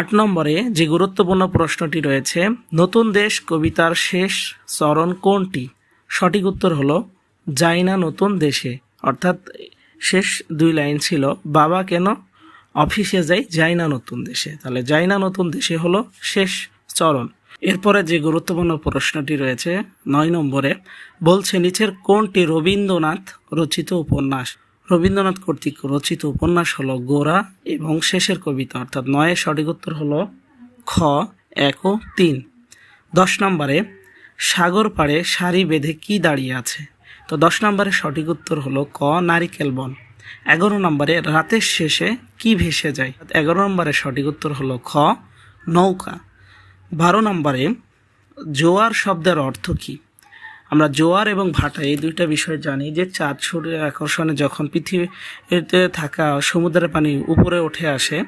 8 নম্বরে যে গুরুত্বপূর্ণ প্রশ্নটি রয়েছে, নতুন দেশ কবিতার শেষ চরণ কোনটি? সঠিক উত্তর হলো যাই না নতুন দেশে। অর্থাৎ শেষ 2 লাইন ছিল, বাবা কেন অফিসে যাই না নতুন দেশে। তাহলে যাই না নতুন দেশে হলো শেষ চরণ। এরপরে যে গুরুত্বপূর্ণ প্রশ্নটি রয়েছে 9 নম্বরে, বলছে নিচের কোনটি রবীন্দ্রনাথ রচিত উপন্যাস? রবীন্দ্রনাথ কর্তৃক রচিত উপন্যাস হলো গোরা এবং শেষের কবিতা। অর্থাৎ 9 সঠিক উত্তর হলো খ 1 ও 3। 10 নম্বরে, সাগর পাড়ে সারি বেঁধে কি দাঁড়িয়ে আছে? তো 10 নম্বরে সঠিক উত্তর হলো ক নারিকেল বন। 11 নম্বরে, রাতের শেষে কি ভেসে যায়? 11 নম্বরে সঠিক উত্তর হলো খ নৌকা। 12 নম্বরে, জোয়ার শব্দের অর্থ কী? আমরা জোয়ার এবং ভাটা এই দুইটা বিষয় জানি যে চাঁদ সূর্যের আকর্ষণে যখন পৃথিবীতে থাকা সমুদ্রের পানি উপরে উঠে আসে